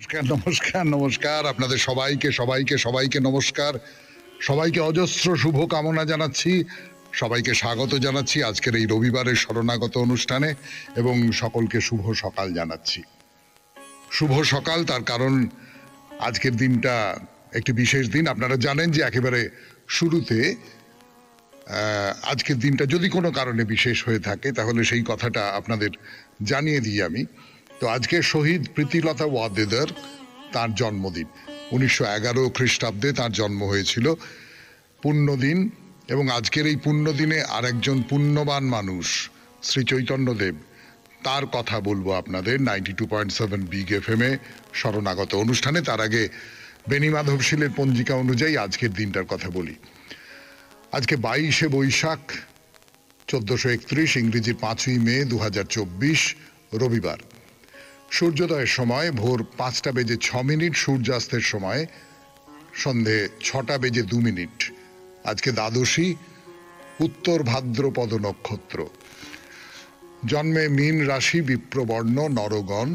নমস্কার নমস্কার নমস্কার আপনাদের সবাইকে সবাইকে সবাইকে নমস্কার, সবাইকে অজস্র শুভ কামনা জানাচ্ছি, সবাইকে স্বাগত জানাচ্ছি আজকের এই রবিবারের শরণাগত অনুষ্ঠানে এবং সকলকে শুভ সকাল জানাচ্ছি। শুভ সকাল তার কারণ আজকের দিনটা একটি বিশেষ দিন। আপনারা জানেন যে একেবারে শুরুতে আজকের দিনটা যদি কোনো কারণে বিশেষ হয়ে থাকে তাহলে সেই কথাটা আপনাদের জানিয়ে দিই আমি। তো আজকে শহীদ প্রীতিলতা ওয়াদ্দেদার তার জন্মদিন, 1911 খ্রিস্টাব্দে তার জন্ম হয়েছিল, পুণ্যদিন। এবং আজকের এই পুণ্যদিনে আর একজন পুণ্যবান মানুষ শ্রী চৈতন্যদেব, তার কথা বলবো আপনাদের 92.7 বিগ FM এ শরণাগত অনুষ্ঠানে। তার আগে বেনি মাধবশীলের পঞ্জিকা অনুযায়ী আজকের দিনটার কথা বলি। আজকে 22শে বৈশাখ 1431, ইংরেজির 5ই মে 2024, রবিবার। সূর্যোদয়ের সময় ভোর 5:06, সূর্যাস্তের সময় সন্ধে 6:02। আজকে দ্বাদশী, উত্তর ভাদ্রপদ নক্ষত্র। জন্মে মীন রাশি, বিপ্রবর্ণ, নরগণ।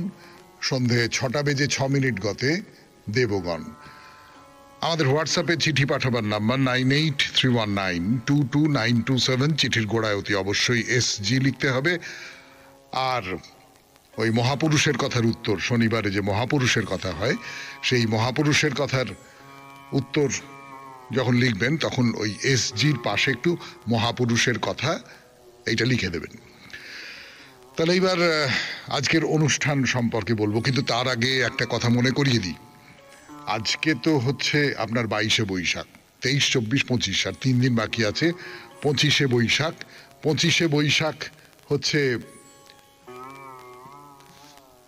সন্ধে 6:06 গতে দেবগণ। আমাদের হোয়াটসঅ্যাপে চিঠি পাঠাবার নাম্বার 9831922927। চিঠির গোড়ায় অতি অবশ্যই SG লিখতে হবে। আর ওই মহাপুরুষের কথার উত্তর, শনিবারে যে মহাপুরুষের কথা হয় সেই মহাপুরুষের কথার উত্তর যখন লিখবেন তখন ওই SGর পাশে একটু মহাপুরুষের কথা এইটা লিখে দেবেন। তাহলে এইবার আজকের অনুষ্ঠান সম্পর্কে বলবো, কিন্তু তার আগে একটা কথা মনে করিয়ে দিই। আজকে তো হচ্ছে আপনার 22শে বৈশাখ, 23, 24, 25 আর 3 দিন বাকি আছে 25শে বৈশাখ। 25শে বৈশাখ হচ্ছে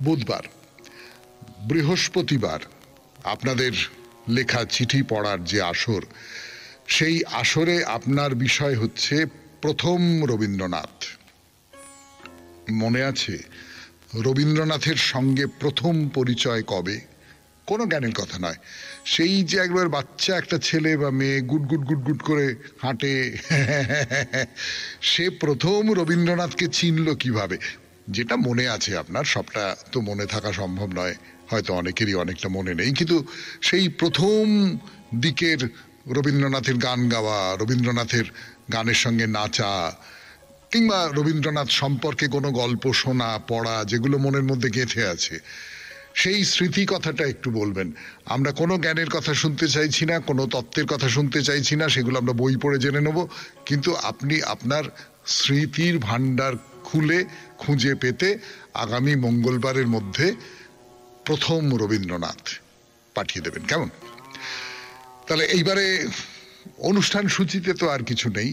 বুধবার, বৃহস্পতিবার। আপনাদের লেখা চিঠি পড়ার যে আসর, সেই আসরে আপনার বিষয় হচ্ছে প্রথম রবীন্দ্রনাথ। মনে আছে রবীন্দ্রনাথের সঙ্গে প্রথম পরিচয় কবে? কোনো জ্ঞানের কথা নয়, সেই যে একবার বাচ্চা একটা ছেলে বা মেয়ে গুট গুট গুট করে হাঁটে, সে প্রথম রবীন্দ্রনাথকে চিনল কিভাবে? যেটা মনে আছে আপনার, সবটা তো মনে থাকা সম্ভব নয়, হয়তো অনেকেরই অনেকটা মনে নেই, কিন্তু সেই প্রথম দিকের রবীন্দ্রনাথের গান গাওয়া, রবীন্দ্রনাথের গানের সঙ্গে নাচা, কিংবা রবীন্দ্রনাথ সম্পর্কে কোনো গল্প শোনা পড়া, যেগুলো মনের মধ্যে গেঁথে আছে, সেই স্মৃতি কথাটা একটু বলবেন। আমরা কোনো জ্ঞানের কথা শুনতে চাইছি না, কোনো তত্ত্বের কথা শুনতে চাইছি না, সেগুলো আমরা বই পড়ে জেনে নেব। কিন্তু আপনি আপনার স্মৃতির ভাণ্ডার খুলে খুঁজে পেতে আগামী মঙ্গলবারের মধ্যে প্রথম রবীন্দ্রনাথ পাঠিয়ে দেবেন, কেমন? তাহলে এইবারে অনুষ্ঠান সূচিতে তো আর কিছু নেই,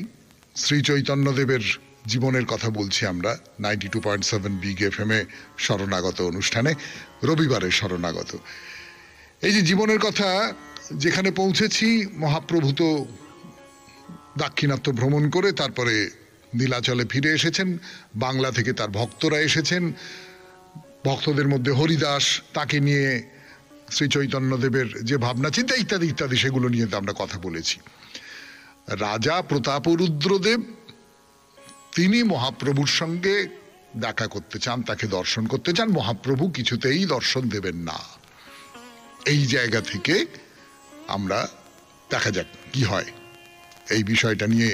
শ্রী চৈতন্যদেবের জীবনের কথা বলছি আমরা 92.7 বিগ FM এ শরণাগত অনুষ্ঠানে, রবিবারের শরণাগত। এই যে জীবনের কথা যেখানে পৌঁছেছি, মহাপ্রভু তো দাক্ষিণাত্য ভ্রমণ করে তারপরে নীলাচলে ফিরে এসেছেন, বাংলা থেকে তার ভক্তরা এসেছেন, ভক্তদের মধ্যে হরিদাস, তাকে নিয়ে শ্রী চৈতন্যদেবের যে ভাবনা চিন্তা ইত্যাদি ইত্যাদি, সেগুলো নিয়ে তো আমরা কথা বলেছি। রাজা প্রতাপরুদ্রদেব, তিনি মহাপ্রভুর সঙ্গে দেখা করতে চান, তাকে দর্শন করতে চান। মহাপ্রভু কিছুতেই দর্শন দেবেন না। এই জায়গা থেকে আমরা দেখা যাক কি হয়, এই বিষয়টা নিয়ে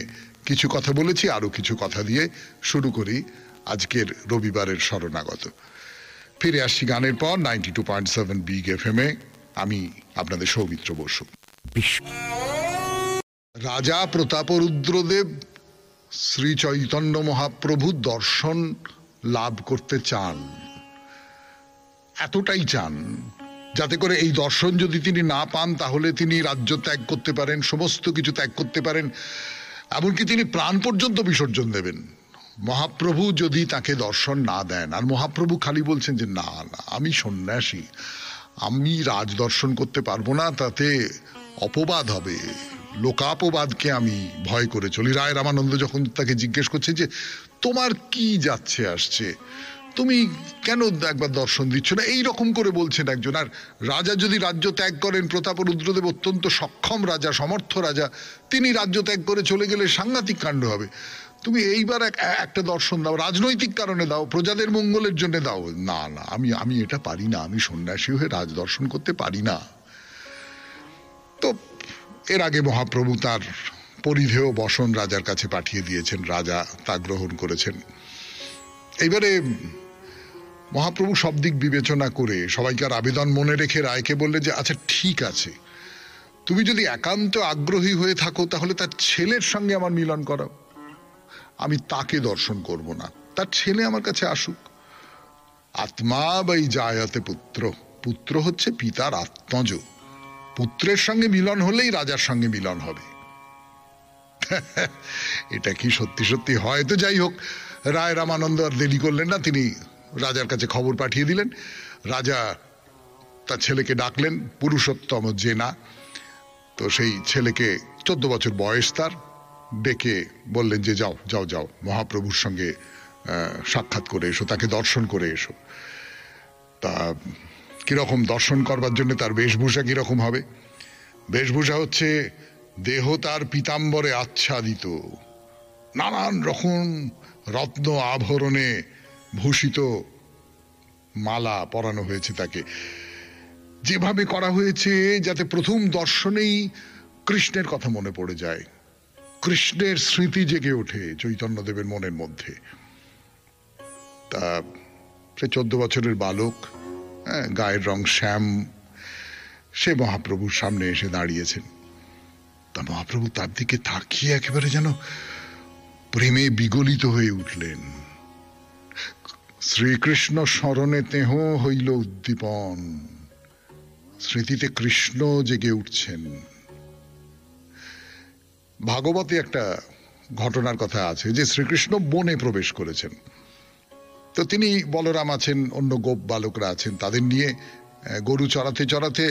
কিছু কথা বলেছি, আরো কিছু কথা দিয়ে শুরু করি আজকের রবিবারের শরণাগত। ফিরে আসছি গানের পর 92.7 বিগ FM এ। আমি আপনাদের সৌমিত্র বসু। রাজা প্রতাপরুদ্রদেব শ্রী চৈতন্য মহাপ্রভুর দর্শন লাভ করতে চান, এতটাই চান যাতে করে এই দর্শন যদি তিনি না পান তাহলে তিনি রাজ্য ত্যাগ করতে পারেন, সমস্ত কিছু ত্যাগ করতে পারেন, এমনকি তিনি প্রাণ পর্যন্ত বিসর্জন দেবেন মহাপ্রভু যদি তাকে দর্শন না দেন। আর মহাপ্রভু খালি বলছেন যে না না, আমি সন্ন্যাসী, আমি রাজ দর্শন করতে পারবো না, তাতে অপবাদ হবে, লোকাপবাদকে আমি ভয় করে চলি। রায় রামানন্দ যখন তাকে জিজ্ঞেস করছে যে তোমার কি যাচ্ছে আসছে, তুমি কেন একবার দর্শন দিচ্ছ না, এই রকম করে বলছেন একজন। আর রাজা যদি রাজ্য ত্যাগ করেন, প্রতাপরুদ্রদেব অত্যন্ত সক্ষম রাজা, সমর্থ রাজা, তিনি রাজ্য ত্যাগ করে চলে গেলে সাংঘাতিক কাণ্ড হবে। তুমি এইবার একটা দর্শন দাও, রাজনৈতিক কারণে দাও, প্রজাদের মঙ্গলের জন্য দাও। না না, আমি এটা পারি না, আমি সন্ন্যাসী হয়ে রাজ দর্শন করতে পারি না। তো এর আগে মহাপ্রভু তার পরিধেয় বসন রাজার কাছে পাঠিয়ে দিয়েছেন, রাজা তা গ্রহণ করেছেন। এইবারে মহাপ্রভু সব দিক বিবেচনা করে সবাইকার আবেদন মনে রেখে রায়কে বললেন যে আচ্ছা ঠিক আছে, তুমি যদি একান্ত আগ্রহী হয়ে থাকো তাহলে তার ছেলের সঙ্গে আমার মিলন করাও। আমি তাকে দর্শন করব না, তার ছেলে আমার কাছে আসুক। আত্মা বাই জায়াতে পুত্র, পুত্র হচ্ছে পিতার আত্মজ, পুত্রের সঙ্গে মিলন হলেই রাজার সঙ্গে মিলন হবে। এটা কি সত্যি সত্যি হয়? তো যাই হোক, রায় রামানন্দ আর দেরি করলেন না, তিনি রাজার কাছে খবর পাঠিয়ে দিলেন। রাজা তার ছেলেকে ডাকলেন, পুরুষোত্তম জেনা। তো সেই ছেলেকে 14 বছর বয়স তার, ডেকে বললেন যে যাও যাও যাও, মহাপ্রভুর সঙ্গে সাক্ষাৎ করে এসো, তাকে দর্শন করে এসো। তা কিরকম দর্শন করবার জন্য তার বেশভূষা কিরকম হবে? বেশভূষা হচ্ছে দেহ তার পীতাম্বরে আচ্ছাদিত, নানান রকম রত্ন আভরণে ভূষিত মালা পরানো হয়েছে তাকে, যেভাবে করা হয়েছে যাতে প্রথম দর্শনেই কৃষ্ণের কথা মনে পড়ে যায়, কৃষ্ণের স্মৃতি জেগে ওঠে চৈতন্যদেবের মনের মধ্যে। তা সে 14 বছরের বালক, গায়ের রং শ্যাম, সে মহাপ্রভুর সামনে এসে দাঁড়িয়েছেন। তা মহাপ্রভু তার দিকে তাকিয়ে একেবারে যেন প্রেমে বিগলিত হয়ে উঠলেন। শ্রীকৃষ্ণ স্মরণে তেহ হইল উদ্দীপন, স্মৃতিতে কৃষ্ণ জেগে উঠছেন। ভাগবতে একটা ঘটনার কথা আছে যে শ্রীকৃষ্ণ বনে প্রবেশ করেছেন। তো তিনি, বলরাম আছেন, অন্য গোপ বালকরা আছেন, তাদের নিয়ে গরু চড়াতে চড়াতে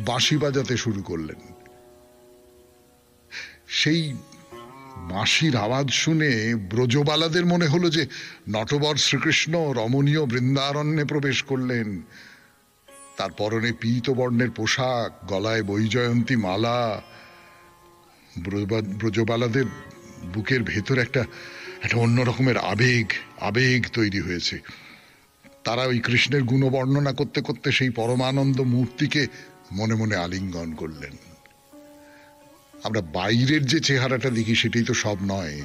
বাঁশি বাজাতে শুরু করলেন। সেই বাঁশির আওয়াজ শুনে ব্রজবালাদের মনে হলো যে নটবর শ্রীকৃষ্ণ রমণীয় বৃন্দারণ্যে প্রবেশ করলেন। তার পরনে পীত বর্ণের পোশাক, গলায় বৈজয়ন্তী মালা। ব্রজবালাদের বুকের ভেতর একটা অন্য রকমের আবেগ তৈরি হয়েছে। তারা ওই কৃষ্ণের গুণ বর্ণনা করতে করতে সেই পরমানন্দ মূর্তিকে মনে মনে আলিঙ্গন করলেন। আমরা বাইরের যে চেহারাটা দেখি সেটাই তো সব নয়,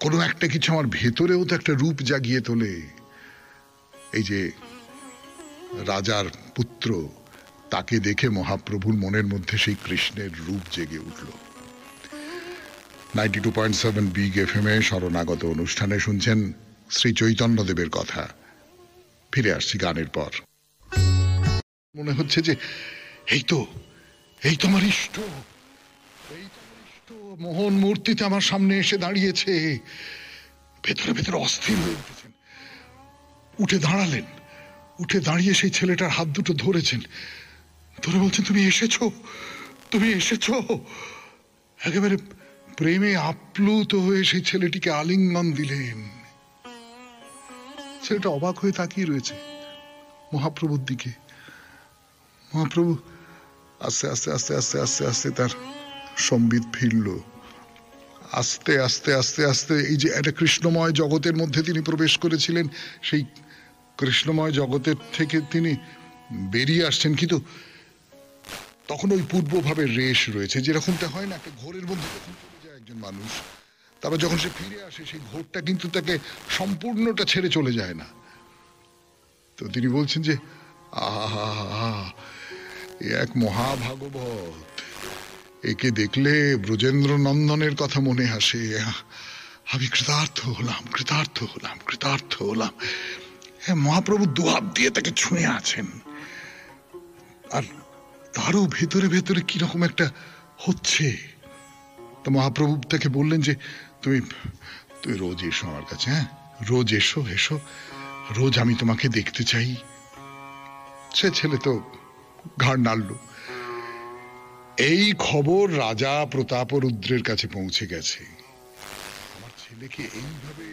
কোনো একটা কিছু আমার ভেতরেও তো একটা রূপ জাগিয়ে তোলে। এই যে রাজার পুত্র, তাকে দেখে মহাপ্রভুর মনের মধ্যে সেই কৃষ্ণের রূপ জেগে উঠল। 92.7 বিগ FM এ শরণাগত অনুষ্ঠানে শুনছেন শ্রী চৈতন্যদেবের কথা। ফিরে আসছি গানের পর। মনে হচ্ছে যে এই তো আমার ইষ্ট, মোহন মূর্তিতে আমার সামনে এসে দাঁড়িয়েছে। ভেতরে ভেতরে অস্থির হয়ে উঠেছেন। উঠে দাঁড়ালেন, উঠে দাঁড়িয়ে সেই ছেলেটার হাত দুটো ধরেছেন, ধরে বলছেন তুমি এসেছো। একেবারে প্রেমে আপ্লুত হয়ে সেই ছেলেটিকে আলিঙ্গন দিলেন। ছেলেটা অবাক হয়ে তাকিয়ে রয়েছে মহাপ্রভুর দিকে। মহাপ্রভু আস্তে আস্তে আস্তে আস্তে আস্তে আস্তে তার সম্বিত ফিরল। আস্তে আস্তে আস্তে আস্তে এই যে একটা কৃষ্ণময় জগতের মধ্যে তিনি প্রবেশ করেছিলেন, সেই কৃষ্ণময় জগতের থেকে তিনি বেরিয়ে আসছেন। কিন্তু তখন ওই পূর্বভাবের রেশ রয়েছে, যেরকমটা হয় না একটা ঘোরের মধ্যে যখন চলে যায় একজন মানুষ, তারপর যখন সে ফিরে আসে সেই ঘোরটা কিন্তু তাকে সম্পূর্ণটা ছেড়ে চলে যায় না। তো তিনি বলছেন যে আহা, এক মহাভাগবত, একে দেখলে ব্রজেন্দ্র নন্দনের কথা মনে আসে। আমি কৃতার্থ হলাম। মহাপ্রভু দুহাত দিয়ে তাকে ছুঁয়ে আছেন, আর তারও ভেতরে ভেতরে কিরকম একটা হচ্ছে। তো মহাপ্রভু তাকে বললেন যে তুমি রোজ এসো আমার কাছে, রোজ এসো, রোজ আমি তোমাকে দেখতে চাই। সে ছেলে তো ঘাড় নাড়ল। এই খবর রাজা প্রতাপরুদ্রের কাছে পৌঁছে গেছে। আমার ছেলেকে এইভাবে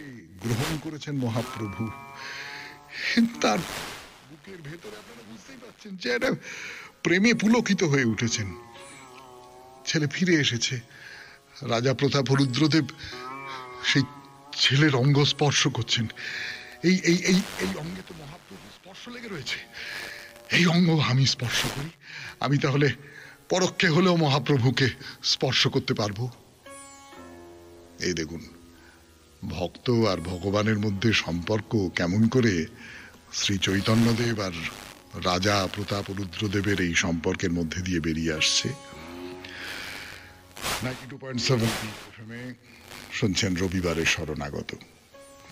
গ্রহণ করেছেন মহাপ্রভু। তার বুকের ভেতরে আপনারা বুঝতেই পারছেন যে একটা প্রেমে পুলকিত হয়ে উঠেছেন। ছেলে ফিরে এসেছে। রাজা প্রতাপরুদ্রদেব সেই ছেলের অঙ্গ স্পর্শ করছেন। এই এই এই এই অঙ্গে তো মহাপ্রভু স্পর্শ লেগে রয়েছে, এই অঙ্গ আমি স্পর্শ করি, আমি তাহলে পরোক্ষে হলেও মহাপ্রভুকে স্পর্শ করতে পারবো। এই দেখুন, ভক্ত আর ভগবানের মধ্যে সম্পর্ক কেমন করে শ্রী চৈতন্যদেব আর রাজা প্রতাপ রুদ্রদেবের এই সম্পর্কের মধ্যে দিয়ে বেরিয়ে আসছে। 92.7 FM-এ শুনছেন রবিবারের শরণাগত।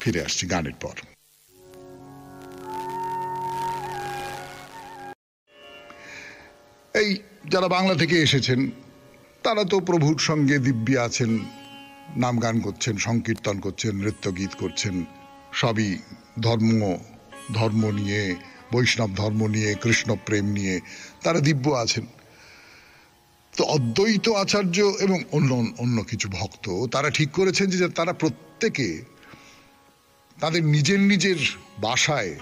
ফিরে আসছি গানের পর। এই যারা বাংলা থেকে এসেছেন তারা তো প্রভুর সঙ্গে দিব্যি আছেন, নাম গান করছেন, সংকীর্তন করছেন, নৃত্য গীত করছেন, সবই ধর্ম নিয়ে, বৈষ্ণব ধর্ম নিয়ে, কৃষ্ণ প্রেম নিয়ে তারা দিব্য আছেন। তো অদ্বৈত আচার্য এবং অন্য কিছু ভক্ত তারা ঠিক করেছেন যে তারা প্রত্যেকে তাদের নিজের নিজের বাসায়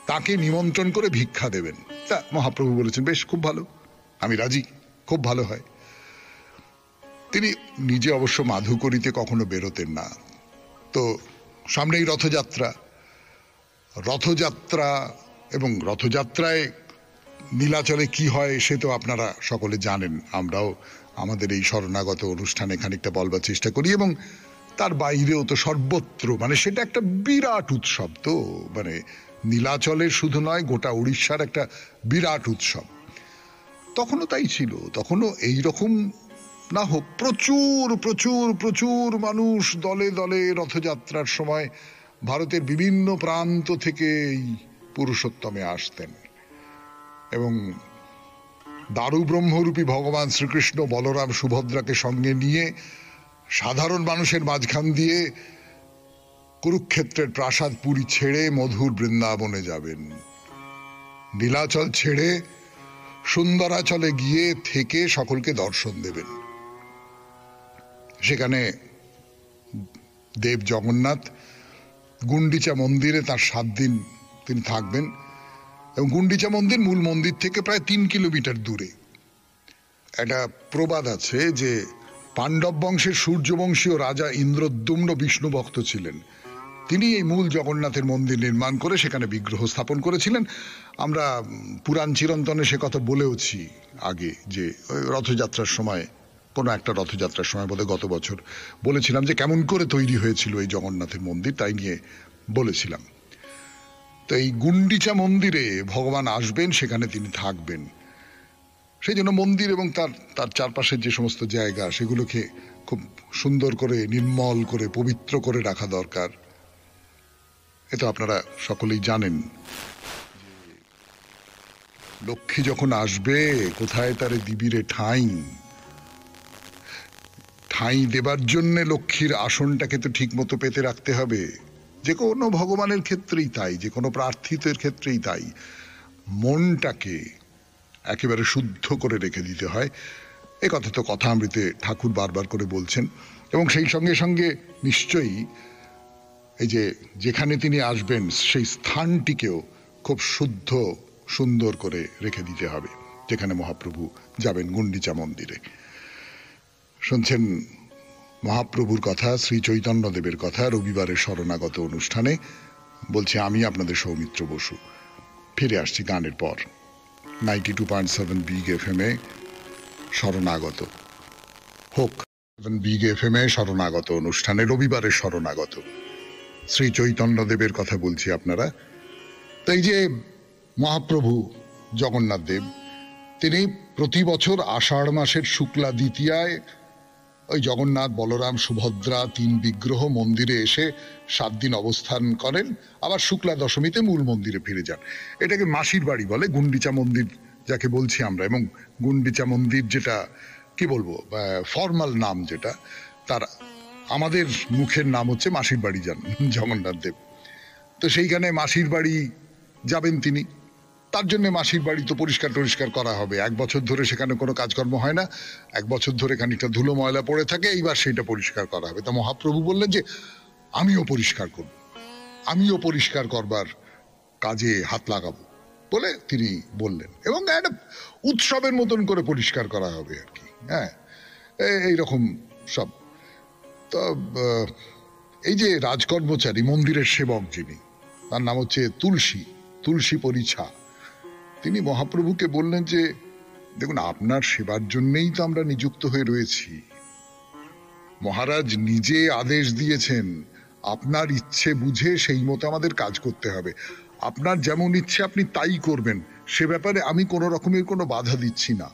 তাকে নিমন্ত্রণ করে ভিক্ষা দেবেন। তা মহাপ্রভু বলেছেন, বেশ, খুব ভালো, আমি রাজি, খুব ভালো হয়। তিনি নিজে অবশ্য মাধুকরীতে কখনো বেরোতেন না। তো সামনেই রথযাত্রা এবং রথযাত্রায় নীলাচলে কি হয় সে তো আপনারা সকলে জানেন। আমরাও আমাদের এই শরণাগত অনুষ্ঠানে খানিকটা বলবার চেষ্টা করি, এবং তার বাইরেও তো সর্বত্র, মানে সেটা একটা বিরাট উৎসব। তো মানে নীলাচলের শুধু নয়, গোটা উড়িষ্যার একটা বিরাট উৎসব। তখনও তাই ছিল, তখনও এইরকম না হোক প্রচুর প্রচুর প্রচুর মানুষ দলে দলে রথযাত্রার সময় ভারতের বিভিন্ন প্রান্ত থেকে এই পুরুষোত্তমে আসতেন, এবং দারু ব্রহ্মরূপী ভগবান শ্রীকৃষ্ণ বলরাম সুভদ্রাকে সঙ্গে নিয়ে সাধারণ মানুষের মাঝখান দিয়ে কুরুক্ষেত্রের প্রাসাদ পুরী ছেড়ে মধুর বৃন্দাবনে যাবেন। নীলাচল ছেড়ে সুন্দরাচলে গিয়ে থেকে সকলকে দর্শন দেবেন। সেখানে দেব জগন্নাথ গুন্ডিচা মন্দিরে তার 7 দিন তিনি থাকবেন, এবং গুন্ডিচা মন্দির মূল মন্দির থেকে প্রায় 3 কিলোমিটার দূরে। একটা প্রবাদ আছে যে পাণ্ডব বংশের সূর্যবংশীয় রাজা ইন্দ্রদ্যুম্ন বিষ্ণু ভক্ত ছিলেন। তিনি এই মূল জগন্নাথের মন্দির নির্মাণ করে সেখানে বিগ্রহ স্থাপন করেছিলেন। আমরা পুরাণ চিরন্তনে সে কথা বলেওছি আগে, যে রথযাত্রার সময়, কোনো একটা রথযাত্রার সময় বোধহয় গত বছর বলেছিলাম যে কেমন করে তৈরি হয়েছিল এই জগন্নাথের মন্দির, তাই নিয়ে বলেছিলাম। তো এই গুন্ডিচা মন্দিরে ভগবান আসবেন, সেখানে তিনি থাকবেন। সেই জন্য মন্দির এবং তার চারপাশের যে সমস্ত জায়গা সেগুলোকে খুব সুন্দর করে, নির্মল করে, পবিত্র করে রাখা দরকার। এ তো আপনারা সকলেই জানেন। লক্ষ্মী যখন আসবে, কোথায় তারে দিবিরে ঠাঁই দেবার জন্য লক্ষ্মীর আসনটাকে তো ঠিক মতো পেতে রাখতে হবে। যে কোনো ভগবানের ক্ষেত্রেই তাই, যে কোনো প্রার্থিতের ক্ষেত্রেই তাই, মনটাকে একেবারে শুদ্ধ করে রেখে দিতে হয়। এ কথা তো কথামৃতে ঠাকুর বারবার করে বলছেন। এবং সেই সঙ্গে সঙ্গে নিশ্চয়ই এই যে যেখানে তিনি আসবেন সেই স্থানটিকেও খুব শুদ্ধ সুন্দর করে রেখে দিতে হবে, যেখানে মহাপ্রভু যাবেন, গুন্ডিচা মন্দিরে। শুনছেন মহাপ্রভুর কথা, শ্রী চৈতন্যদেবের কথা, রবিবারের শরণাগত অনুষ্ঠানে। বলছি আমি আপনাদের সৌমিত্র বসু। ফিরে আসছি গানের পর। 92.7 বিগ FM-এ শরণাগত হোক। বিগ FM-এ শরণাগত অনুষ্ঠানে রবিবারের শরণাগত শ্রী চৈতন্যদেবের কথা বলছি আপনারা। তাই যে মহাপ্রভু জগন্নাথ দেব, তিনি প্রতি বছর আষাঢ় মাসের শুক্লা দ্বিতীয়ায় ওই জগন্নাথ, বলরাম, সুভদ্রা 3 বিগ্রহ মন্দিরে এসে 7 দিন অবস্থান করেন, আবার শুক্লা দশমীতে মূল মন্দিরে ফিরে যান। এটাকে মাসির বাড়ি বলে, গুন্ডিচা মন্দির যাকে বলছি আমরা। এবং গুন্ডিচা মন্দির যেটা কি বলবো, ফর্মাল নাম যেটা, তার আমাদের মুখের নাম হচ্ছে মাসির বাড়ি যান জগন্নাথ দেব। তো সেইখানে মাসির বাড়ি যাবেন তিনি, তার জন্য মাসির বাড়ি তো পরিষ্কার করা হবে। 1 বছর ধরে সেখানে কোনো কাজকর্ম হয় না, 1 বছর ধরে খানিকটা ধুলো ময়লা পড়ে থাকে, এইবার সেইটা পরিষ্কার করা হবে। তা মহাপ্রভু বললেন যে আমিও পরিষ্কার করব, আমিও পরিষ্কার করবার কাজে হাত লাগাবো বলে তিনি বললেন। এবং একটা উৎসবের মতন করে পরিষ্কার করা হবে আর কি। হ্যাঁ, এইরকম সব। তো এই যে রাজকর্মচারী, মন্দিরের সেবক যিনি, তার নাম হচ্ছে তুলসী পরিছা, তিনি মহাপ্রভুকে বললেন যে দেখুন, আপনার সেবার জন্যই তো আমরা নিযুক্ত হয়ে রয়েছি। মহারাজ নিজে আদেশ দিয়েছেন আপনার ইচ্ছে বুঝে সেই মতো আমাদের কাজ করতে হবে, আপনার যেমন ইচ্ছে আপনি তাই করবেন, সে ব্যাপারে আমি কোনো রকমের কোনো বাধা দিচ্ছি না।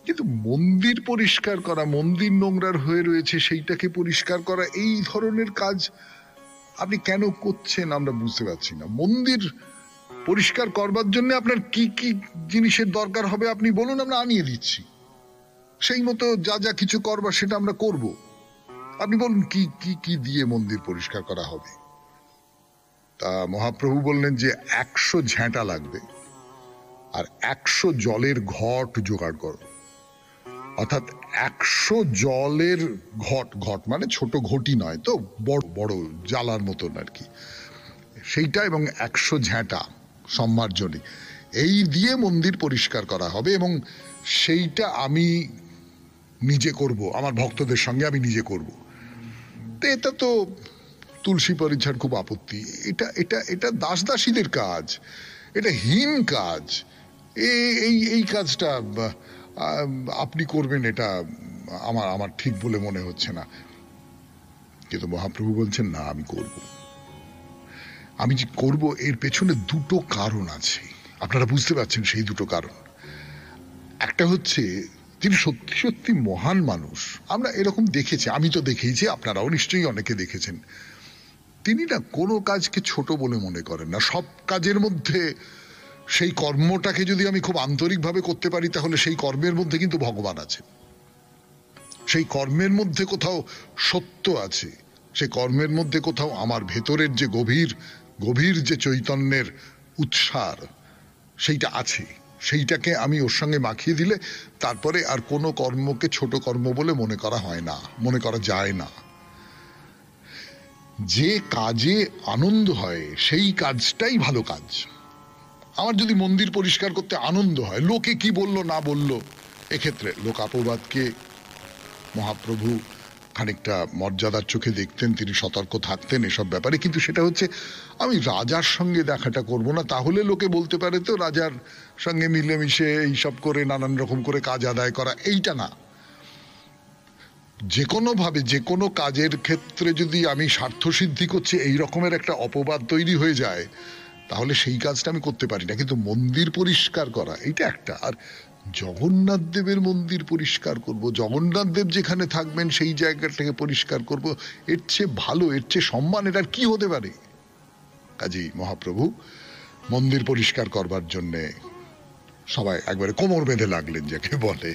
কিন্তু মন্দির পরিষ্কার করা, মন্দির নোংরার হয়ে রয়েছে সেইটাকে পরিষ্কার করা, এই ধরনের কাজ আপনি কেন করছেন আমরা বুঝতে পারছি না। মন্দির পরিষ্কার করবার জন্য আপনার কি কি জিনিসের দরকার হবে আপনি বলুন, আমরা আনিয়ে দিচ্ছি, সেই মতো যা যা কিছু করবার সেটা আমরা করব। আপনি বলুন কি কি কি দিয়ে মন্দির পরিষ্কার করা হবে। তা মহাপ্রভু বললেন যে 100 ঝ্যাঁটা লাগবে আর 100 জলের ঘট জোগাড় করো। অর্থাৎ 100 জলের ঘট মানে ছোট ঘটি নয় তো, বড় বড় জ্বালার মতন আর কি, সেইটা, এবং 100 ঝ্যাঁটা সম্মার্জনী, এই দিয়ে মন্দির পরিষ্কার করা হবে। এবং সেইটা আমি নিজে করব, আমার ভক্তদের সঙ্গে আমি নিজে করব। তো এটা তো তুলসী পরিছার খুব আপত্তি, এটা এটা এটা দাসদাসীদের কাজ, এটা হীন কাজ, এই কাজটা আপনি করবেন, এটা আমার ঠিক বলে মনে হচ্ছে না। কিন্তু মহাপ্রভু বলছেন না, আমি করব। আমি যে করব এর পেছনে দুটো কারণ আছে, আপনারা বুঝতে পারছেন সেই দুটো কারণ। একটা হচ্ছে তিনি সত্যি সত্যি মহান মানুষ, আমরা এরকম দেখেছি, আমি তো দেখেইছি, আপনারাও নিশ্চয়ই অনেকে দেখেছেন। তিনি না কোনো কাজকে ছোট বলে মনে করেন না, সব কাজের মধ্যে সেই কর্মটাকে যদি আমি খুব আন্তরিকভাবে করতে পারি তাহলে সেই কর্মের মধ্যে কিন্তু ভগবান আছে, সেই কর্মের মধ্যে কোথাও সত্য আছে, সেই কর্মের মধ্যে কোথাও আমার ভেতরের যে গভীর যে চৈতন্যের উৎসার সেইটা আছে, সেইটাকে আমি ওর সঙ্গে মাখিয়ে দিলে তারপরে আর কোনো কর্মকে ছোট কর্ম বলে মনে করা হয় না, মনে করা যায় না। যে কাজে আনন্দ হয় সেই কাজটাই ভালো কাজ। আমার যদি মন্দির পরিষ্কার করতে আনন্দ হয়, লোকে কি বললো না বললো, এক্ষেত্রে লোকাপবাদকে মহাপ্রভু খানিকটা মর্যাদার চোখে দেখতেন, তিনি সতর্ক থাকতেন এসব ব্যাপারে। কিন্তু সেটা হচ্ছে আমি রাজার সঙ্গে দেখাটা করব না, তাহলে লোকে বলতে পারে তো রাজার সঙ্গে মিলেমিশে এইসব করে নানান রকম করে কাজ আদায় করা, এইটা না। যে কোনো ভাবে যে কোনো কাজের ক্ষেত্রে যদি আমি স্বার্থসিদ্ধি করছি এই রকমের একটা অপবাদ তৈরি হয়ে যায়, তাহলে সেই কাজটা আমি করতে পারি না। কিন্তু মন্দির পরিষ্কার করা এইটা একটা, আর জগন্নাথ দেবের মন্দির পরিষ্কার করব, জগন্নাথ দেব যেখানে থাকবেন সেই জায়গাটাকে পরিষ্কার করব, এর চেয়ে ভালো, এর চেয়ে সম্মান এটার কি হতে পারে। কাজেই মহাপ্রভু মন্দির পরিষ্কার করবার জন্যে সবাই একবারে কোমর বেঁধে লাগলেন যাকে বলে।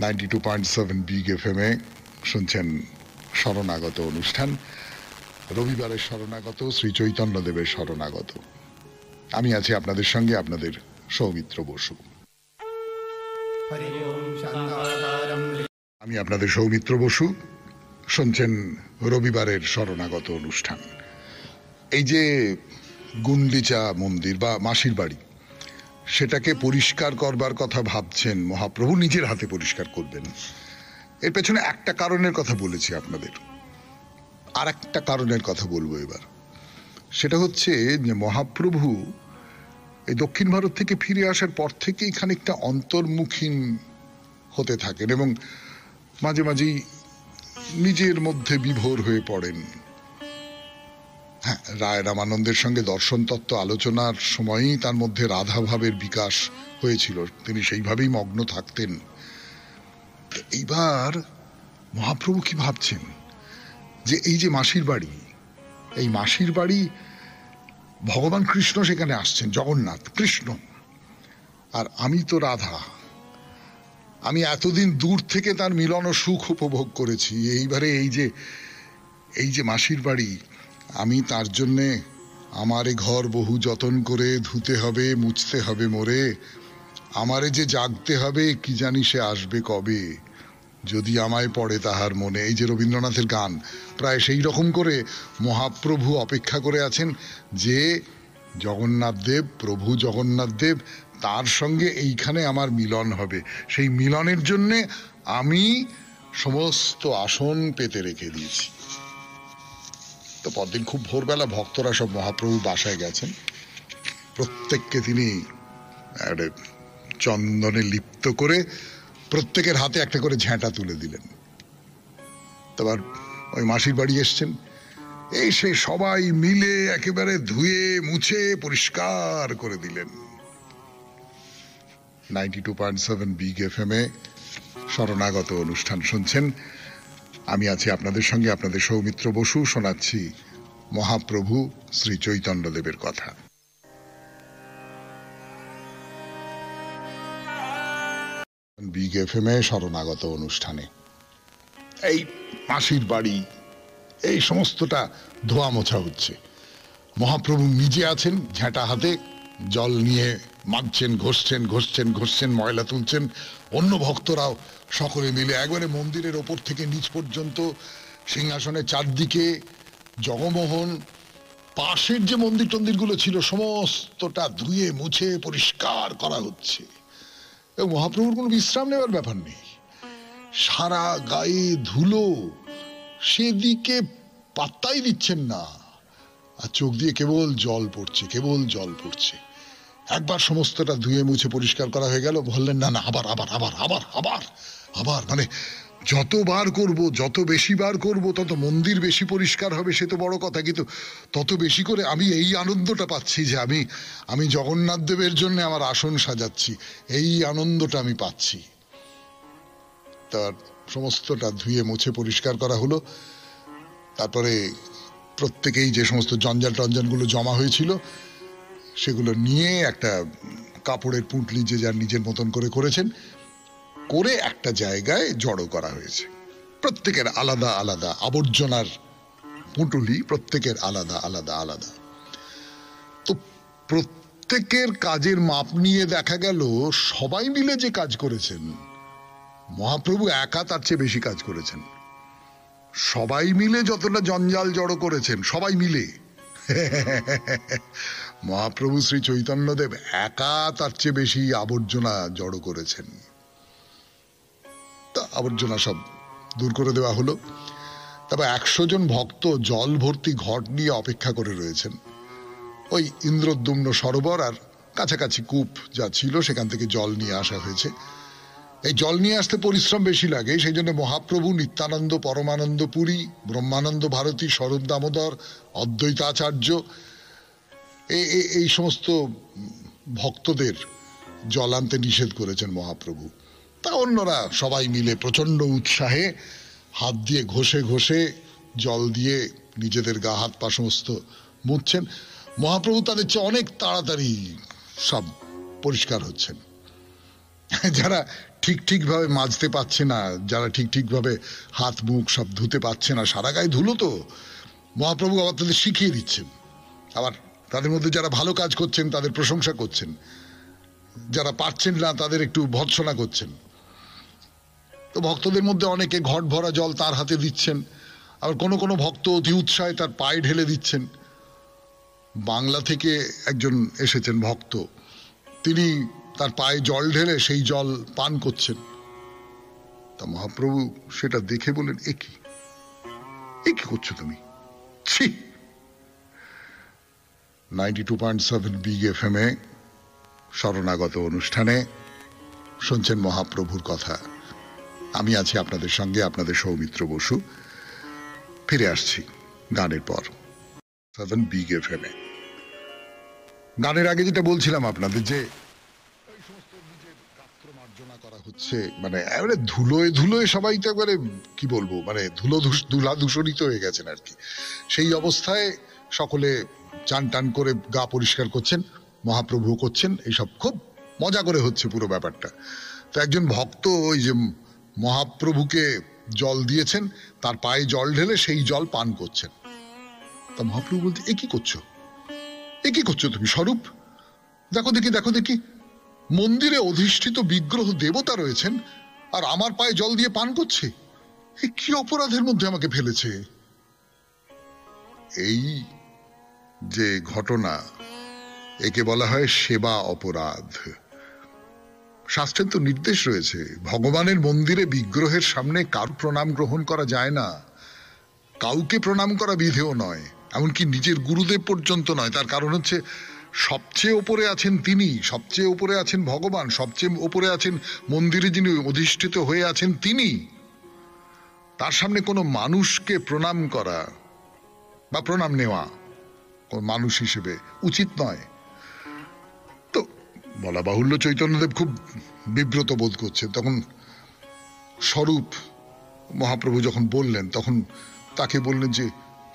92.7 বিগ FM এ শুনছেন শরণাগত অনুষ্ঠান, রবিবারের শরণাগত, শ্রী চৈতন্য দেবের শরণাগত। আমি আছি আপনাদের সঙ্গে, আপনাদের সৌমিত্র বসু। আমি আপনাদের সৌমিত্র বসু, শুনছেন রবিবারের শরণাগত অনুষ্ঠান। এই যে গুন্ডিচা মন্দির বা মাসির বাড়ি, সেটাকে পরিষ্কার করবার কথা ভাবছেন মহাপ্রভু, নিজের হাতে পরিষ্কার করবেন। এর পেছনে একটা কারণের কথা বলেছি আপনাদের, আর একটা কারণের কথা বলবো এবার। সেটা হচ্ছে যে মহাপ্রভু এই দক্ষিণ ভারত থেকে ফিরে আসার পর থেকেই খানিকটা অন্তর্মুখীন হতে থাকেন এবং মাঝে মাঝেই নিজের মধ্যে বিভোর হয়ে পড়েন। হ্যাঁ, রায় রামানন্দের সঙ্গে দর্শন তত্ত্ব আলোচনার সময়ই তার মধ্যে রাধাভাবের বিকাশ হয়েছিল, তিনি সেইভাবেই মগ্ন থাকতেন। এইবার মহাপ্রভু কি ভাবছেন যে এই যে মাসির বাড়ি, এই মাসির বাড়ি ভগবান কৃষ্ণ সেখানে আসছেন, জগন্নাথ কৃষ্ণ, আর আমি তো রাধা, আমি এতদিন দূর থেকে তার মিলন ও সুখ উপভোগ করেছি। এইবারে এই যে মাসির বাড়ি, আমি তার জন্যে আমারে ঘর বহু যতন করে ধুতে হবে, মুছতে হবে মোরে, আমারে যে জাগতে হবে কি জানি সে আসবে কবে, যদি আমায় পড়ে তাহার মনে। এই যে রবীন্দ্রনাথের গান, প্রায় সেই রকম করে মহাপ্রভু অপেক্ষা করে আছেন যে জগন্নাথ দেব, প্রভু জগন্নাথ দেব, তার সঙ্গে এইখানে আমার মিলন হবে। সেই মিলনের জন্যে আমি সমস্ত আসন পেতে রেখে দিয়েছি। তো পরদিন খুব ভোরবেলা ভক্তরা সব মহাপ্রভু বাসায় গেছেন। প্রত্যেককে তিনি চন্দনে লিপ্ত করে প্রত্যেকের হাতে একটা করে ঝ্যাঁটা তুলে দিলেন। তারপর ওই মাসির বাড়ি এসছেন, এসে সবাই মিলে একেবারে ধুয়ে মুছে পরিষ্কার করে দিলেন। 92.7 বিগ এফএম এ শরণাগত অনুষ্ঠান শুনছেন। আমি আছি আপনাদের সঙ্গে, আপনাদের সৌমিত্র বসু। শোনাচ্ছি মহাপ্রভু শ্রী চৈতন্যদেবের কথা। বিগ এফএম এ শরণাগত অনুষ্ঠানে এই মাসির বাড়ি এই সমস্তটা ধোয়া মোছা হচ্ছে। মহাপ্রভু নিজে আছেন ঝাঁটা হাতে, জল নিয়ে মাজছেন, ঘষছেন, ময়লা তুলছেন। অন্য ভক্তরাও সকলে মিলে একবারে মন্দিরের ওপর থেকে নিচ পর্যন্ত সিংহাসনের চারদিকে জগমোহন, পাশের যে মন্দির টন্দিরগুলো ছিল সমস্তটা ধুয়ে মুছে পরিষ্কার করা হচ্ছে। এবং মহাপ্রভুর কোনো বিশ্রাম নেওয়ার ব্যাপার নেই, সারা গায়ে ধুলো, সেদিকে পাত্তাই দিচ্ছেন না, আর চোখ দিয়ে কেবল জল পড়ছে। একবার সমস্তটা ধুয়ে মুছে পরিষ্কার করা হয়ে গেল, বললেন না আবার মানে যতবার করব, যত বেশি বার করব তত মন্দির বেশি পরিষ্কার হবে, সে তো বড় কথা, কিন্তু তত বেশি করে আমি এই আনন্দটা পাচ্ছি যে আমি জগন্নাথ দেবের জন্য আমার আসন সাজাচ্ছি, এই আনন্দটা আমি পাচ্ছি। তার সমস্তটা ধুয়ে মুছে পরিষ্কার করা হলো। তারপরে প্রত্যেকেই যে সমস্ত জঞ্জাল টঞ্জালগুলো জমা হয়েছিল সেগুলো নিয়ে একটা কাপড়ের পুঁটলি যে যার নিজের মতন করে করেছেন, করে একটা জায়গায় জড়ো করা হয়েছে। প্রত্যেকের আলাদা আলাদা আবর্জনার পুঁটুলি, প্রত্যেকের আলাদা আলাদা। তো প্রত্যেকের কাজের মাপ নিয়ে দেখা গেল সবাই মিলে যে কাজ করেছেন, মহাপ্রভু একা তার চেয়ে বেশি কাজ করেছেন। সবাই মিলে যতটা জঞ্জাল জড়ো করেছেন, সবাই মিলে মহাপ্রভু শ্রী চৈতন্যদেব একা তার চেয়ে বেশি আবর্জনা জড়ো করেছেন। তা আবর্জনা সব দূর করে দেওয়া হলো। তারপর 100 জন ভক্ত জল ভর্তি ঘট নিয়ে অপেক্ষা করে রয়েছেন। ওই ইন্দ্রদ্যুম্ন সরোবর আর কাছাকাছি কূপ যা ছিল সেখান থেকে জল নিয়ে আসা হয়েছে। এই জল নিয়ে আসতে পরিশ্রম বেশি লাগে, সেই জন্য মহাপ্রভু, নিত্যানন্দ, পরমানন্দ পুরী, ব্রহ্মানন্দ ভারতী, স্বরূপ দামোদর, অদ্বৈতাচার্য এই সমস্ত ভক্তদের জল আনতে নিষেধ করেছেন মহাপ্রভু। তা অন্যরা সবাই মিলে প্রচন্ড উৎসাহে হাত দিয়ে ঘষে জল দিয়ে নিজেদের গা হাত পা সমস্ত মুছছেন। মহাপ্রভু তাদের চেয়ে অনেক তাড়াতাড়ি সব পরিষ্কার হচ্ছেন। যারা ঠিকভাবে মাজতে পারছে না, যারা ঠিকভাবে হাত মুখ সব ধুতে পারছে না, সারা গায়ে ধুলো, তো মহাপ্রভু আবার তাদের শিখিয়ে দিচ্ছেন। আবার তাদের মধ্যে যারা ভালো কাজ করছেন তাদের প্রশংসা করছেন, যারা পারছেন না তাদের একটু ভর্ৎসনা করছেন। তো ভক্তদের মধ্যে অনেকে ঘট ভরা জল তার হাতে দিচ্ছেন, আবার কোনো ভক্ত অতি উৎসাহে তার পায়ে ঢেলে দিচ্ছেন। বাংলা থেকে একজন এসেছেন ভক্ত, তিনি তার পায়ে জল ঢেলে সেই জল পান করছেন। তা মহাপ্রভু সেটা দেখে বলেন, এ কি করছো তুমি? 92.7 বিগ এফএম এ শরণাগত অনুষ্ঠানে শুনছেন মহাপ্রভুর কথা। আমি আছি আপনাদের সঙ্গে, আপনাদের সৌমিত্র বসু। ফিরে আসছি গানের পর 7 বিগ এফএম এ। গানের আগে যেটা বলছিলাম আপনাদের, যে করা হচ্ছে, মানে এবারে ধুলোয় সবাই তো একবারে কি বলবো, মানে ধুলা দূষণিত হয়ে গেছেন আর কি। সেই অবস্থায় সকলে চান টান করে গা পরিষ্কার করছেন, মহাপ্রভু করছেন, এইসব খুব মজা করে হচ্ছে পুরো ব্যাপারটা। তো একজন ভক্ত ওই যে মহাপ্রভুকে জল দিয়েছেন, তার পায়ে জল ঢেলে সেই জল পান করছেন। তা মহাপ্রভু বলতে, এ কি করছো তুমি স্বরূপ? দেখো দেখি মন্দিরে অধিষ্ঠিত বিগ্রহ দেবতা রয়েছেন, আর আমার পায়ে জল দিয়ে পান করছে। এ কি অপরাধের মধ্যে আমাকে ফেলেছে? এই যে ঘটনা, একে বলা হয় সেবা অপরাধ। শাস্ত্রের তো নির্দেশ রয়েছে, ভগবানের মন্দিরে বিগ্রহের সামনে কারু প্রণাম গ্রহণ করা যায় না, কাউকে প্রণাম করা বিধেয় নয়, এমনকি নিজের গুরুদেব পর্যন্ত নয়। তার কারণ হচ্ছে সবচেয়ে ওপরে আছেন তিনি, সবচেয়ে ওপরে আছেন ভগবান, সবচেয়ে ওপরে আছেন মন্দিরে যিনি অধিষ্ঠিত হয়ে আছেন তিনি। তার সামনে কোনো মানুষকে প্রণাম করা বা প্রণাম নেওয়া কোন মানুষ হিসেবে উচিত নয়। তো বলা বাহুল্য চৈতন্যদেব খুব বিব্রত বোধ করছেন। তখন স্বরূপ মহাপ্রভু যখন বললেন তখন তাকে বললেন যে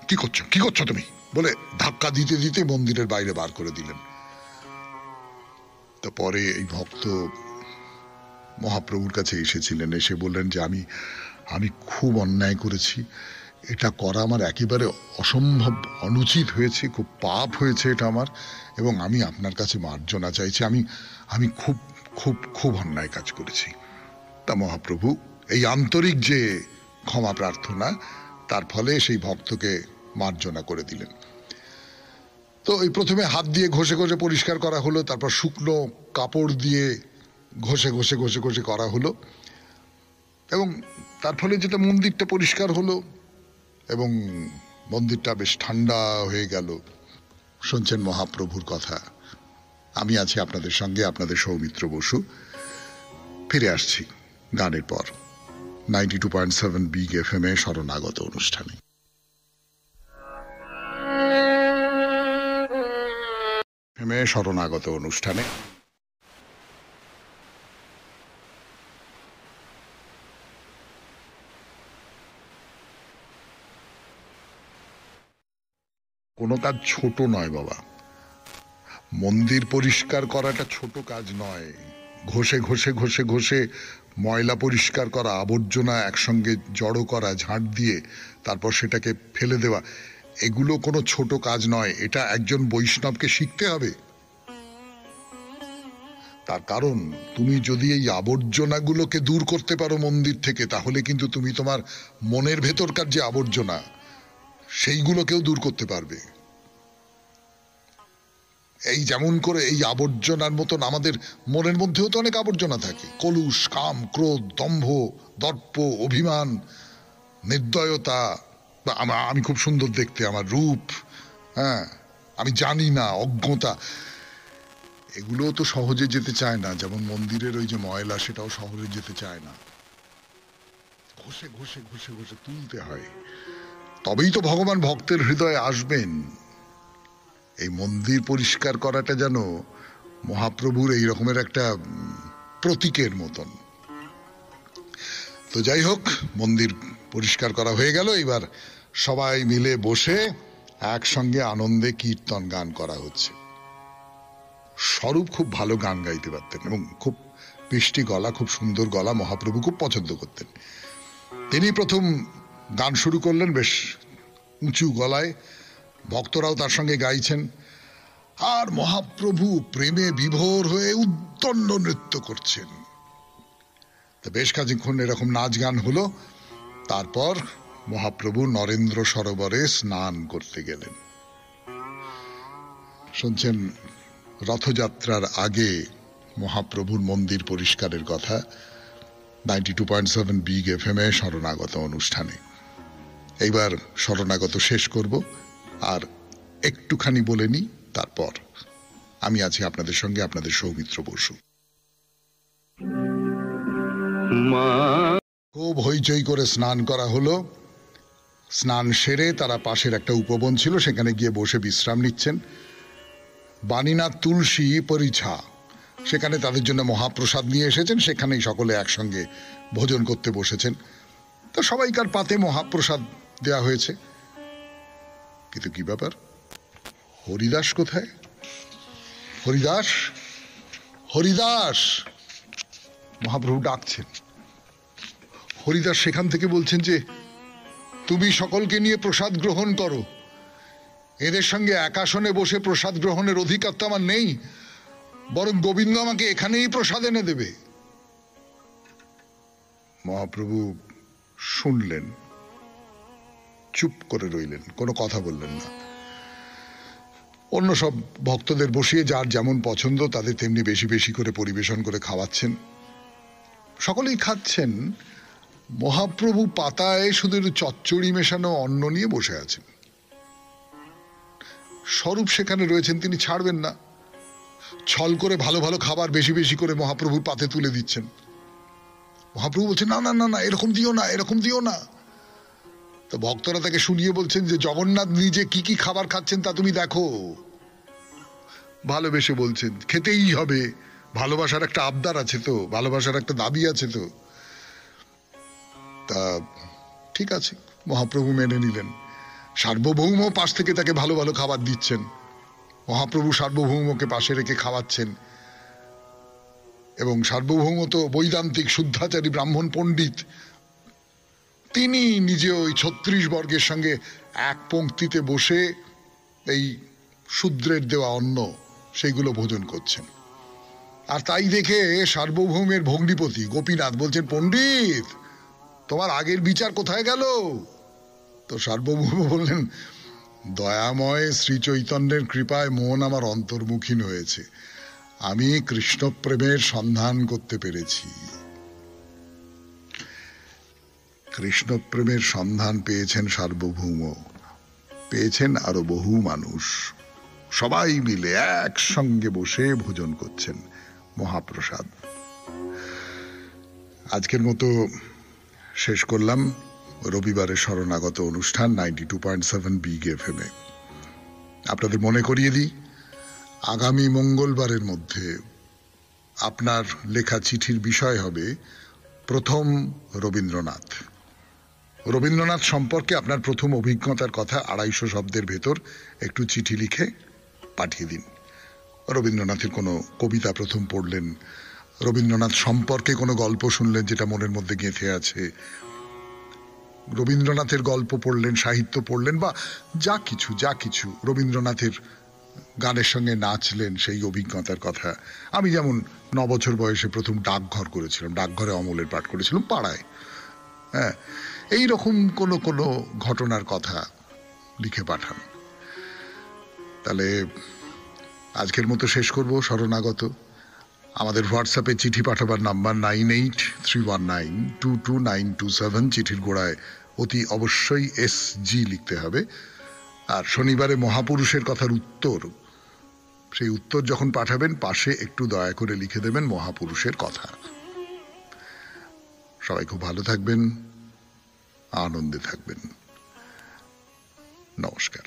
কি করছো, কি করছো তুমি, বলে ধাক্কা দিতে দিতে মন্দিরের বাইরে বার করে দিলেন। তো পরে এই ভক্ত মহাপ্রভুর কাছে এসেছিলেন, এসে বললেন যে আমি খুব অন্যায় করেছি, এটা করা আমার একেবারে অসম্ভব অনুচিত হয়েছে, খুব পাপ হয়েছে এটা আমার, এবং আমি আপনার কাছে মার্জনা চাইছি, আমি খুব খুব খুব অন্যায় কাজ করেছি। তা মহাপ্রভু এই আন্তরিক যে ক্ষমা প্রার্থনা, তার ফলে সেই ভক্তকে মার্জনা করে দিলেন। তো এই প্রথমে হাত দিয়ে ঘষে ঘষে পরিষ্কার করা হলো, তারপর শুকনো কাপড় দিয়ে ঘষে ঘষে ঘষে ঘষে করা হলো, এবং তার ফলে যেটা মন্দিরটা পরিষ্কার হলো এবং মন্দিরটা বেশ ঠান্ডা হয়ে গেল। শুনছেন মহাপ্রভুর কথা। আমি আছি আপনাদের সঙ্গে, আপনাদের সৌমিত্র বসু। ফিরে আসছি গানের পর 92.7 বিগ FM এ শরণাগত অনুষ্ঠানে। শরণাগত অনুষ্ঠানে কোনো কাজ ছোট নয় বাবা, মন্দির পরিষ্কার করাটা ছোট কাজ নয়। ঘষে ঘষে ঘষে ঘষে ময়লা পরিষ্কার করা, আবর্জনা একসঙ্গে জড়ো করা ঝাঁট দিয়ে, তারপর সেটাকে ফেলে দেওয়া, এগুলো কোনো ছোট কাজ নয়। এটা একজন বৈষ্ণবকে শিখতে হবে। তার কারণ তুমি যদি এই আবর্জনাগুলোকে দূর করতে পারো মন্দির থেকে, তাহলে কিন্তু তুমি তোমার মনের ভেতরকার যে আবর্জনা সেইগুলোকেও দূর করতে পারবে। এই যেমন করে এই আবর্জনার মতন আমাদের মনের মধ্যেও তো অনেক আবর্জনা থাকে, কলুষ, কাম, ক্রোধ, দম্ভ, দর্প, অভিমান, নির্দয়তা, আমি খুব সুন্দর দেখতে, আমার রূপ, হ্যাঁ, আমি জানি না, অজ্ঞতা, এগুলো তো সহজে যেতে চায় না। যেমন মন্দিরের ওই যে ময়লা, সেটাও সহজে যেতে চায় না, ঘষে ঘষে ঘষে ঘষে তুলতে হয়, তবেই তো ভগবান ভক্তের হৃদয়ে আসবেন। এই মন্দির পরিষ্কার করাটা যেন মহাপ্রভুর এই রকমের একটা প্রতীকের মতন। তো যাই হোক, মন্দির পরিষ্কার করা হয়ে গেল, এবার সবাই মিলে বসে একসঙ্গে আনন্দে কীর্তন গান করা হচ্ছে। স্বরূপ খুব ভালো গান গাইতে পারতেন এবং খুব মিষ্টি গলা, খুব সুন্দর গলা, মহাপ্রভু খুব পছন্দ করতেন। তিনি প্রথম গান শুরু করলেন বেশ উঁচু গলায়, ভক্তরাও তার সঙ্গে গাইছেন, আর মহাপ্রভু প্রেমে বিভোর হয়ে উদ্দণ্ড নৃত্য করছেন। তা বেশ কিছুক্ষণ এরকম নাচ গান হলো। তারপর মহাপ্রভু নরেন্দ্র সরোবরে স্নান করতে গেলেন। শুনছেন রথযাত্রার আগে মহাপ্রভুর মন্দির পরিষ্কারের কথা 92.7 বিগ FM এ শরণাগত অনুষ্ঠানে। এইবার শরণাগত শেষ করব, আর একটুখানি বলে নি, তারপর আমি আছি আপনাদের সঙ্গে, আপনাদের সৌমিত্র বসু। খুব হইচই করে স্নান করা হলো। স্নান সেরে তারা পাশের একটা উপবন ছিল, সেখানে গিয়ে বসে বিশ্রাম নিচ্ছেন। বাণীনাথ তুলসী পরিছা, সেখানে তাদের জন্য মহাপ্রসাদ নিয়ে এসেছেন, সেখানেই সকলে একসঙ্গে ভোজন করতে বসেছেন। তো সবাইকার পাতে মহাপ্রসাদ দেয়া হয়েছে। কিন্তু কি ব্যাপার, হরিদাস কোথায়? হরিদাস, হরিদাস, মহাপ্রভু ডাকছেন। হরিদাস সেখান থেকে বলছেন যে তুমি সকলকে নিয়ে প্রসাদ গ্রহণ করো, এদের সঙ্গে একাসনে বসে প্রসাদ গ্রহণের অধিকার তো আমার নেই, বরং গোবিন্দ আমাকে এখানেই প্রসাদ এনে দেবে। মহাপ্রভু শুনলেন, চুপ করে রইলেন, কোনো কথা বললেন না। অন্য সব ভক্তদের বসিয়ে যার যেমন পছন্দ তাদের তেমনি বেশি বেশি করে পরিবেশন করে খাওয়াচ্ছেন। সকলেই খাচ্ছেন। মহাপ্রভু পাতায় শুধু একটু চচ্চড়ি মেশানো অন্ন নিয়ে বসে আছেন। স্বরূপ সেখানে রয়েছেন, তিনি ছাড়বেন না। ছল করে ভালো ভালো খাবার বেশি বেশি করে মহাপ্রভুর পাতে তুলে দিচ্ছেন। মহাপ্রভু বলছেন, না না না না, এরকম দিও না, এরকম দিও না। তো ভক্তরা তাকে শুনিয়ে বলছেন যে জগন্নাথ নিজে কি কি খাবার খাচ্ছেন তা তুমি দেখো। ভালোবেসে বলছেন, খেতেই হবে, ভালোবাসার একটা আবদার আছে তো, ভালোবাসার একটা দাবি আছে তো। তা ঠিক আছে, মহাপ্রভু মেনে নিলেন। সার্বভৌম পাশ থেকে তাকে ভালো ভালো খাবার দিচ্ছেন। মহাপ্রভু সার্বভৌমকে পাশে রেখে খাওয়াচ্ছেন। এবং সার্বভৌম তো বৈদান্তিক শুদ্ধাচারী ব্রাহ্মণ পণ্ডিত, তিনি নিজে ওই ৩৬ বর্গের সঙ্গে এক পংক্তিতে বসে এই শূদ্রের দেওয়া অন্ন সেইগুলো ভোজন করছেন। আর তাই দেখে সার্বভৌমের ভগ্নিপতি গোপীনাথ বলছেন, পণ্ডিত তোমার আগের বিচার কোথায় গেল? তো সার্বভৌম বললেন, দয়াময় শ্রী চৈতন্যের কৃপায় মন আমার অন্তর্মুখীন হয়েছে, আমি কৃষ্ণপ্রেমের সন্ধান করতে পেরেছি। কৃষ্ণপ্রেমের সন্ধান পেয়েছেন সার্বভৌম, পেয়েছেন আরো বহু মানুষ। সবাই মিলে একসঙ্গে বসে ভোজন করছেন মহাপ্রসাদ। আজকের মতো শেষ করলাম রবিবারের শরণাগত অনুষ্ঠান 92.7 বিগ এফএম এ। আপনাদের মনে করিয়ে দিই, আগামী মঙ্গলবারের মধ্যে আপনার লেখা চিঠির বিষয় হবে প্রথম রবীন্দ্রনাথ। রবীন্দ্রনাথ সম্পর্কে আপনার প্রথম অভিজ্ঞতার কথা ২৫০ শব্দের ভেতর একটু চিঠি লিখে পাঠিয়ে দিন। রবীন্দ্রনাথের কোনো কবিতা প্রথম পড়লেন, রবীন্দ্রনাথ সম্পর্কে কোনো গল্প শুনলেন যেটা মনের মধ্যে গেঁথে আছে, রবীন্দ্রনাথের গল্প পড়লেন, সাহিত্য পড়লেন, বা যা কিছু রবীন্দ্রনাথের গানের সঙ্গে নাচলেন, সেই অভিজ্ঞতার কথা। আমি যেমন ৯ বছর বয়সে প্রথম ডাকঘর করেছিলাম, ডাকঘরে অমলের পাঠ করেছিলাম পাড়ায়। হ্যাঁ, এইরকম কোনো ঘটনার কথা লিখে পাঠান। তাহলে আজকের মতো শেষ করব শরণাগত। আমাদের হোয়াটসঅ্যাপে চিঠি পাঠাবার নাম্বার 9831922927। চিঠির গোড়ায় অতি অবশ্যই SG লিখতে হবে। আর শনিবারে মহাপুরুষের কথার উত্তর, সেই উত্তর যখন পাঠাবেন পাশে একটু দয়া করে লিখে দেবেন মহাপুরুষের কথা। সবাই খুব ভালো থাকবেন, আনন্দে থাকবেন। নমস্কার।